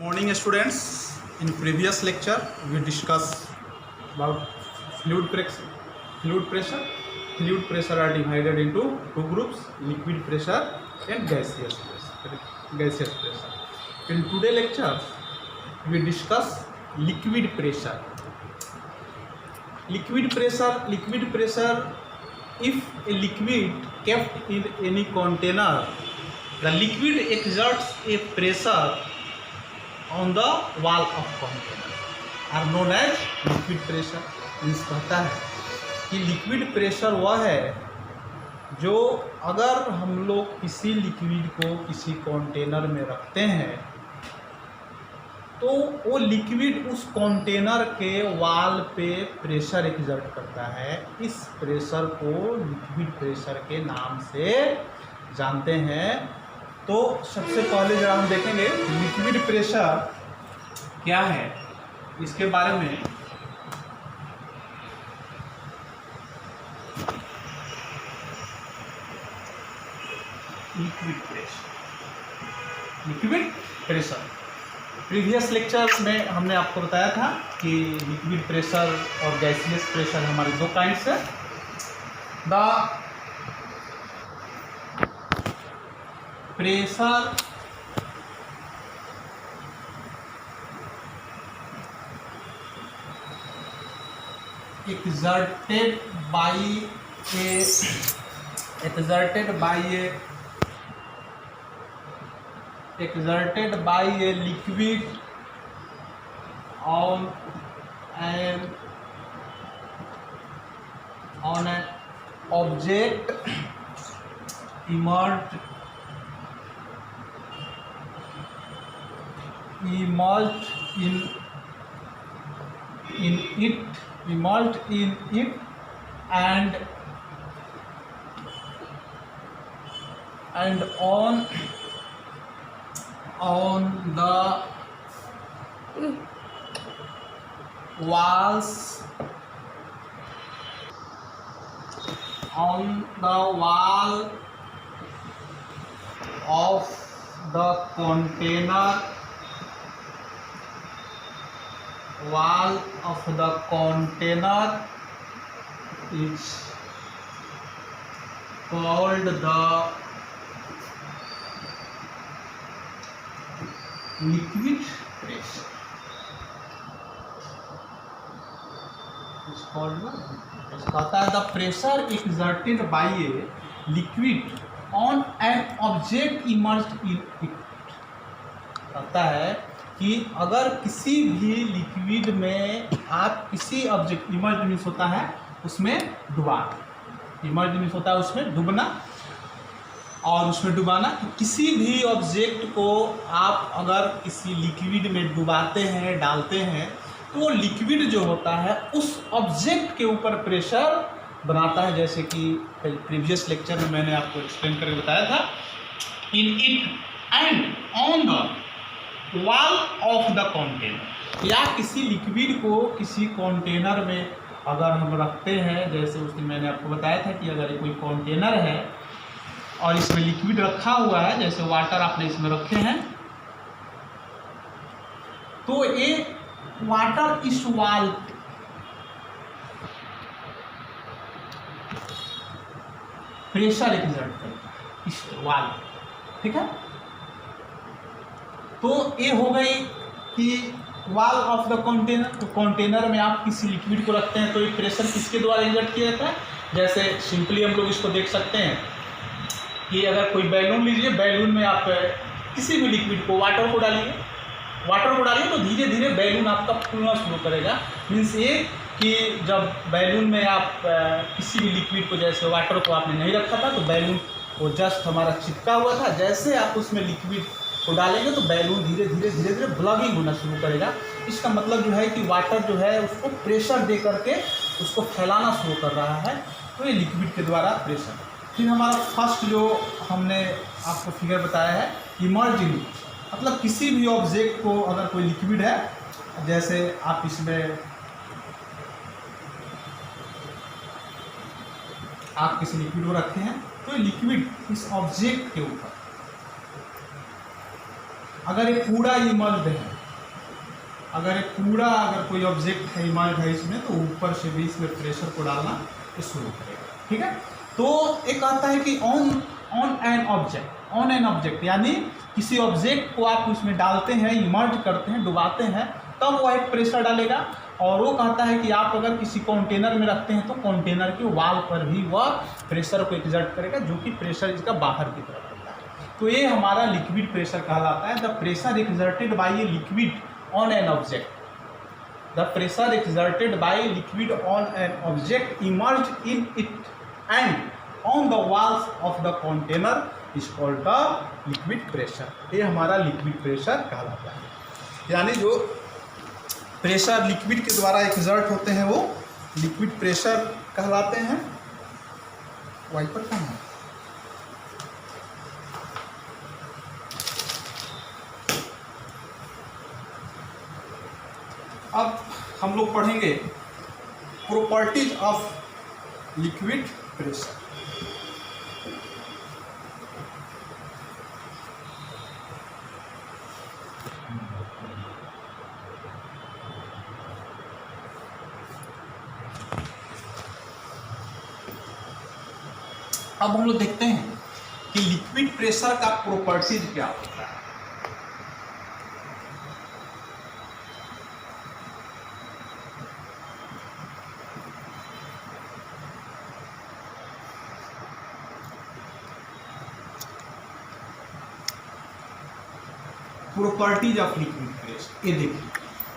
Morning students, in previous lecture we discussed about fluid pressure. Fluid pressure are divided into two groups, liquid pressure and gaseous pressure. In today lecture we discuss liquid pressure. Liquid pressure, if a liquid kept in any container, the liquid exerts a pressure on the wall of container are known as liquid pressure. Means कहता है कि liquid pressure वह है जो अगर हम लोग किसी लिक्विड को किसी कंटेनर में रखते हैं तो वो लिक्विड उस कंटेनर के वॉल पे प्रेशर एक्सर्ट करता है। इस प्रेशर को लिक्विड प्रेशर के नाम से जानते हैं। तो सबसे पहले जब हम देखेंगे लिक्विड प्रेशर क्या है इसके बारे में। लिक्विड प्रेशर प्रीवियस लेक्चर में हमने आपको बताया था कि लिक्विड प्रेशर और गैसियस प्रेशर हमारे दो काइंड्स है। The pressure exerted by a liquid on an object immersed in it and on the walls of the container is called the liquid pressure. कहता है the pressure exerted by a liquid on an object immersed in it. कहता है कि अगर किसी भी liquid में आप किसी ऑब्जेक्ट इमर्ज मीन्स होता है उसमें डुबाना, इमर्ज मीन्स होता है उसमें डूबना और उसमें डुबाना। तो किसी भी ऑब्जेक्ट को आप अगर किसी लिक्विड में डुबाते हैं डालते हैं तो वो लिक्विड जो होता है उस ऑब्जेक्ट के ऊपर प्रेशर बनाता है। जैसे कि प्रीवियस लेक्चर में मैंने आपको एक्सप्लेन करके बताया था, in it and on the wall of the container, या किसी लिक्विड को किसी कंटेनर में अगर हम रखते हैं, जैसे उस दिन मैंने आपको बताया था कि अगर कोई कंटेनर है और इसमें लिक्विड रखा हुआ है, जैसे वाटर आपने इसमें रखे हैं, तो ये वाटर इस वॉल प्रेशर एक्सर्ट करता है इस वॉल, ठीक है। तो ये हो गई कि वॉल ऑफ द कंटेनर। तो कंटेनर में आप किसी लिक्विड को रखते हैं तो ये प्रेशर किसके द्वारा एक्सर्ट किया जाता है। जैसे सिंपली हम लोग इसको देख सकते हैं कि अगर कोई बैलून लीजिए, बैलून में आप किसी भी लिक्विड को वाटर को डालिए तो धीरे धीरे बैलून आपका फूलना शुरू करेगा। मीन्स ये कि जब बैलून में आप किसी भी लिक्विड को, जैसे वाटर को आपने नहीं रखा था तो बैलून वो जस्ट हमारा चिपका हुआ था, जैसे आप उसमें लिक्विड को डालेंगे तो बैलून धीरे धीरे ब्लॉगिंग होना शुरू करेगा। इसका मतलब जो है कि वाटर जो है उसको प्रेशर दे करके उसको फैलाना शुरू कर रहा है, तो ये लिक्विड के द्वारा प्रेशर। फिर हमारा फर्स्ट जो हमने आपको फिगर बताया है इमर्जिंग, मतलब किसी भी ऑब्जेक्ट को अगर कोई लिक्विड है, जैसे आप इसमें आप किसी लिक्विड को रखे हैं तो लिक्विड इस ऑब्जेक्ट के ऊपर अगर ये पूरा इमर्ज्ड है, अगर कोई ऑब्जेक्ट है इमर्ज्ड है इसमें, तो ऊपर से भी इसमें प्रेशर को डालना शुरू करेगा। ठीक है, तो एक आता है कि ऑन एन ऑब्जेक्ट, यानी किसी ऑब्जेक्ट को आप उसमें डालते हैं, इमर्ज करते हैं, डुबाते हैं, तब वह एक प्रेशर डालेगा। और वो कहता है कि आप अगर किसी कंटेनर में रखते हैं तो कंटेनर के वाल पर भी वह प्रेशर को एक्सर्ट करेगा, जो कि प्रेशर इसका बाहर की तरफ होता है। तो ये हमारा लिक्विड प्रेशर कहलाता है। The pressure exerted by a liquid on an object, the pressure exerted by a liquid on an object emerge in it and on the walls of the container is called the liquid pressure. ये हमारा liquid pressure कहलाता है। यानी जो pressure liquid के द्वारा exert होते हैं वो लिक्विड प्रेशर कहलाते हैं। वाइपर कहाँ है? अब हम लोग पढ़ेंगे प्रॉपर्टीज ऑफ लिक्विड प्रेशर। अब हम लोग देखते हैं कि लिक्विड प्रेशर का प्रॉपर्टीज क्या होता है। प्रॉपर्टीज ऑफ लिक्विड प्रेशर, ये देखिए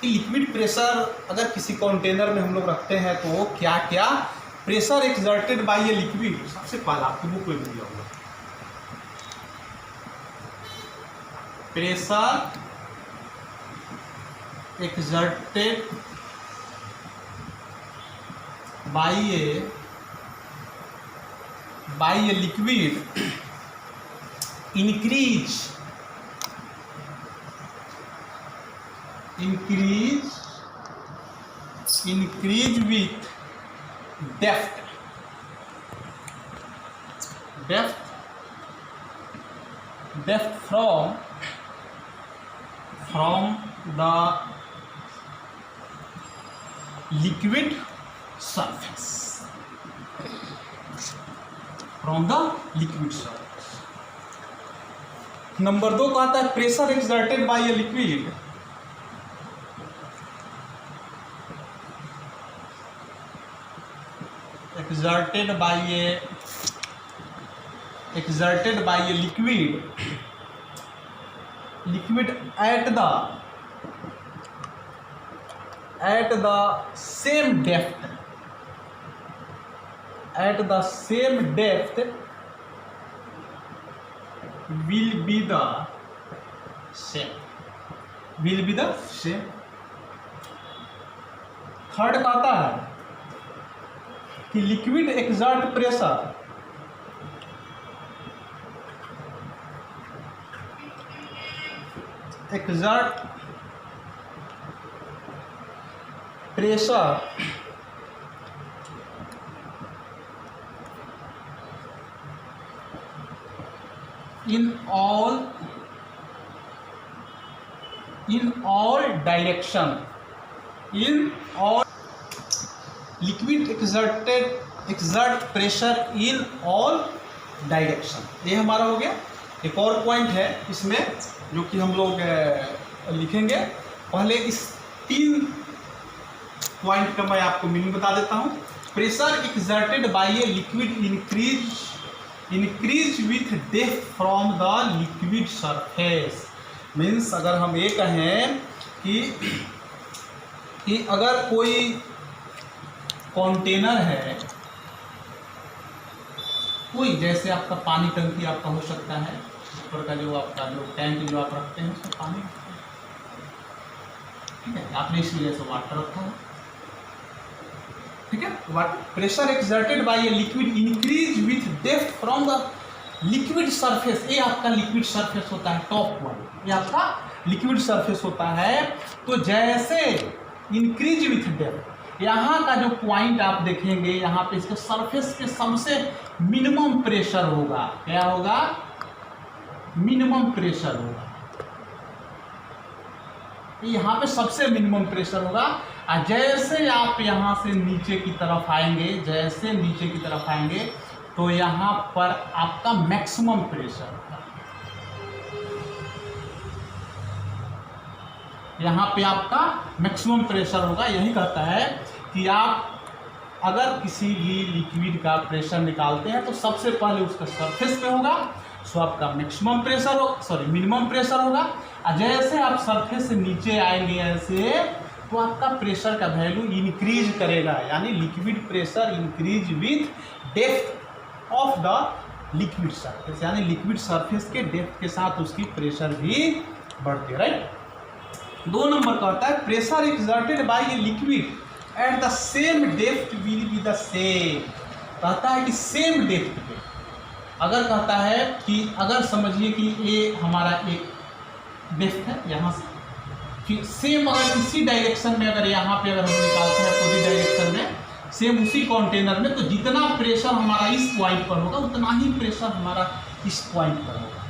कि लिक्विड प्रेशर अगर किसी कंटेनर में हम लोग रखते हैं तो क्या क्या pressure exerted by a liquid. सबसे पहला आपकी बुक में दिया हुआ pressure exerted by a liquid increase with depth from the liquid surface, number 2 का आता है pressure exerted by a liquid exerted by a liquid at the same depth will be the same। Third का आता है कि liquid exert pressure in all direction, liquid exert pressure in all direction. ये हमारा हो गया। एक और पॉइंट है इसमें जो कि हम लोग लिखेंगे। पहले इस 3 पॉइंट का मैं आपको मीनिंग बता देता हूँ। Pressure exerted by a liquid increase with depth from the liquid surface. Means अगर हम ये कहें कि अगर कोई कंटेनर है, कोई जैसे आपका पानी टंकी आपका हो सकता है, ऊपर का जो टैंक जो आप रखते हैं उसमें पानी, ठीक है, आपने इस वजह से वाटर रखा है, ठीक है। Water pressure exerted by a liquid increase with depth from the liquid surface. ये आपका लिक्विड सरफेस होता है, टॉप वन, ये आपका लिक्विड सरफेस होता है। तो जैसे इंक्रीज विथ डेप्थ, यहाँ का जो पॉइंट आप देखेंगे, यहाँ पे इसके सरफेस के सबसे मिनिमम प्रेशर होगा। क्या होगा? मिनिमम प्रेशर होगा। यहाँ पे सबसे मिनिमम प्रेशर होगा। और जैसे आप यहाँ से नीचे की तरफ आएंगे, जैसे नीचे की तरफ आएंगे तो यहाँ पर आपका मैक्सिमम प्रेशर होगा। यहाँ पे आपका मैक्सिमम प्रेशर होगा। यही कहता है कि आप अगर किसी भी लिक्विड का प्रेशर निकालते हैं तो सबसे पहले उसका सरफेस पे होगा, सो आपका मैक्सिमम प्रेशर हो मिनिमम प्रेशर होगा। और जैसे आप सरफेस से नीचे आएंगे ऐसे तो आपका प्रेशर का वैल्यू इंक्रीज करेगा, यानी liquid pressure increase with depth of the liquid surface, यानी लिक्विड सरफेस के डेप्थ के साथ उसकी प्रेशर भी बढ़ती है, राइट। 2 नंबर का होता है pressure exerted by a liquid at the same depth will be the same. कहता है कि सेम डेप्थ पे, अगर कहता है कि अगर समझिए कि ये हमारा एक डेप्थ है यहाँ से, कि सेम अगर इसी डायरेक्शन में, अगर यहाँ पे अगर हम निकालते हैं अपोजिट डायरेक्शन में, सेम उसी कंटेनर में, तो जितना प्रेशर हमारा इस पॉइंट पर होगा उतना ही प्रेशर हमारा इस पॉइंट पर होगा,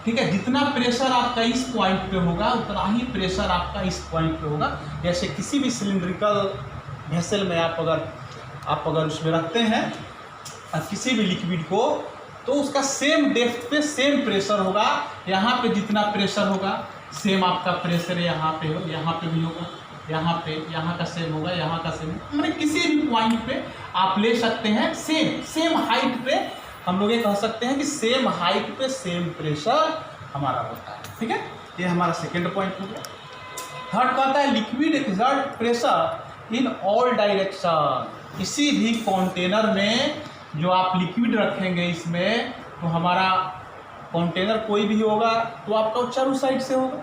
ठीक है। जितना प्रेशर आपका इस पॉइंट पे होगा उतना ही प्रेशर आपका इस पॉइंट पे होगा। जैसे किसी भी सिलिंड्रिकल वेसल में आप अगर उसमें रखते हैं किसी भी लिक्विड को, तो उसका सेम डेप्थ पे सेम प्रेशर होगा। यहाँ पे जितना प्रेशर होगा सेम आपका प्रेशर यहाँ पे हो, यहाँ पे भी होगा, यहाँ पे, यहाँ का सेम होगा, यहाँ का सेम, मतलब किसी भी पॉइंट पे आप ले सकते हैं सेम हाइट पे। हम लोग ये कह सकते हैं कि सेम हाइट पे सेम प्रेशर हमारा होता है, ठीक है। ये हमारा सेकेंड पॉइंट हो गया। थर्ड कहता है liquid exert pressure in all direction. किसी भी कंटेनर में जो आप लिक्विड रखेंगे इसमें, तो हमारा कंटेनर कोई भी होगा तो आपका चारों साइड से होगा।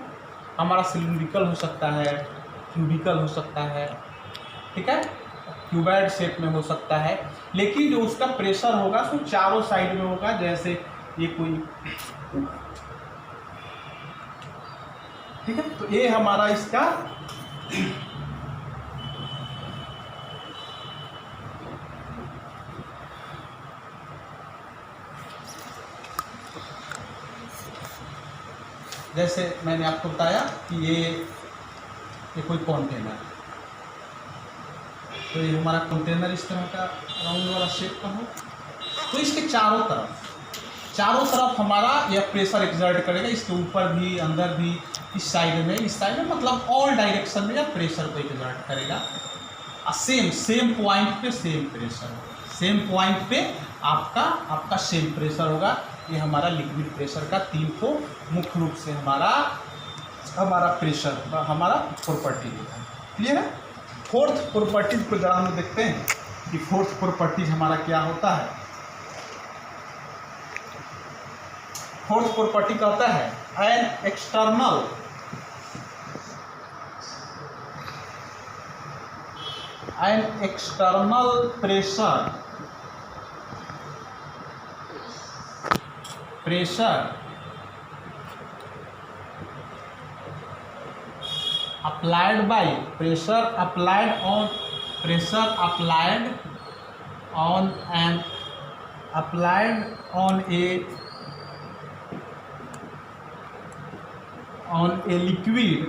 हमारा सिलिंड्रिकल हो सकता है, क्यूबिकल हो सकता है, ठीक है, क्यूबॉइड शेप में हो सकता है, लेकिन जो उसका प्रेशर होगा वो चारों साइड में होगा। जैसे ये कोई, ठीक है, तो ये हमारा इसका जैसे मैंने आपको बताया कि ये कोई कंटेनर है, तो ये हमारा कंटेनर इस तरह का राउंड वाला शेप का हो, तो इसके चारों तरफ हमारा यह प्रेशर एक्सर्ट करेगा। इसके ऊपर भी, अंदर भी, इस साइड में, मतलब ऑल डायरेक्शन में यह प्रेशर को एक्सर्ट करेगा। सेम पॉइंट पे सेम प्रेशर होगा, सेम पॉइंट पे आपका सेम प्रेशर होगा। ये हमारा लिक्विड प्रेशर का 3 को मुख्य रूप से हमारा प्रेशर, हमारा प्रॉपर्टी है। क्लियर है। फोर्थ प्रॉपर्टीज को जरा हम देखते हैं कि फोर्थ प्रॉपर्टीज हमारा क्या होता है। फोर्थ प्रॉपर्टी कहता है an external pressure applied on a liquid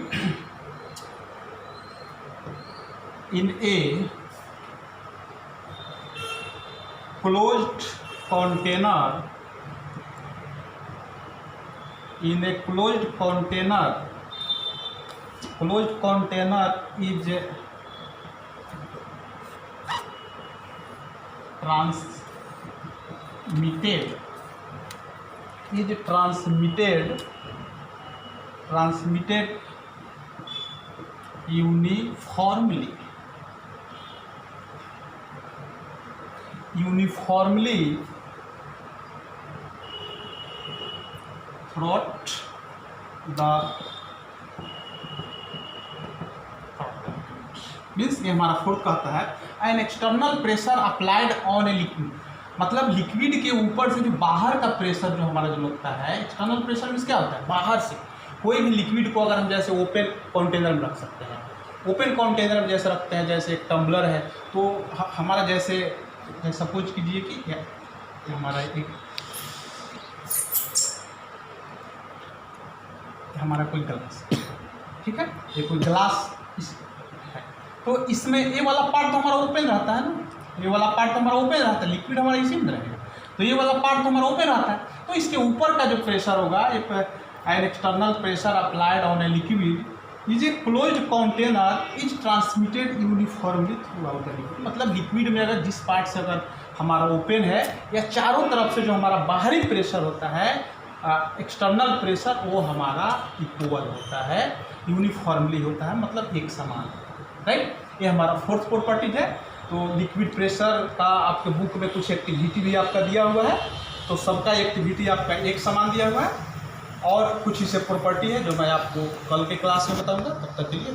in a closed container is transmitted uniformly throughout the means ये हमारा फोर्थ कहता है an external pressure applied on a liquid, मतलब लिक्विड के ऊपर से जो बाहर का प्रेशर जो हमारा जो लगता है, एक्सटर्नल प्रेशर मीन्स क्या होता है, बाहर से कोई भी लिक्विड को अगर हम जैसे ओपन कंटेनर में रख सकते हैं, ओपन कंटेनर में जैसे रखते हैं, जैसे एक टम्बलर है, तो हमारा जैसे सपोज कीजिए कि हमारा एक हमारा कोई ग्लास, ठीक है, ये कोई ग्लास है, तो इसमें ये वाला पार्ट तो हमारा ओपन रहता है ना, ये वाला पार्ट तो हमारा ओपन रहता है, लिक्विड हमारा इसी में रहेगा, तो ये वाला पार्ट तो हमारा ओपन रहता है, तो इसके ऊपर का जो प्रेशर होगा, an external pressure applied on a liquid is a closed container is transmitted uniformly through out the liquid. मतलब लिक्विड में अगर जिस पार्ट से अगर हमारा ओपन है या चारों तरफ से जो हमारा बाहरी प्रेशर होता है, एक्सटर्नल प्रेशर, वो हमारा इक्वल होता है, यूनिफॉर्मली होता है, मतलब एक समान, राइट। ये हमारा फोर्थ प्रॉपर्टी है। तो लिक्विड प्रेशर का आपके बुक में कुछ एक्टिविटी भी आपका दिया हुआ है, तो सबका एक्टिविटी आपका एक समान दिया हुआ है, और कुछ इसे प्रॉपर्टी है जो मैं आपको कल के क्लास में बताऊंगा। तब तक के लिए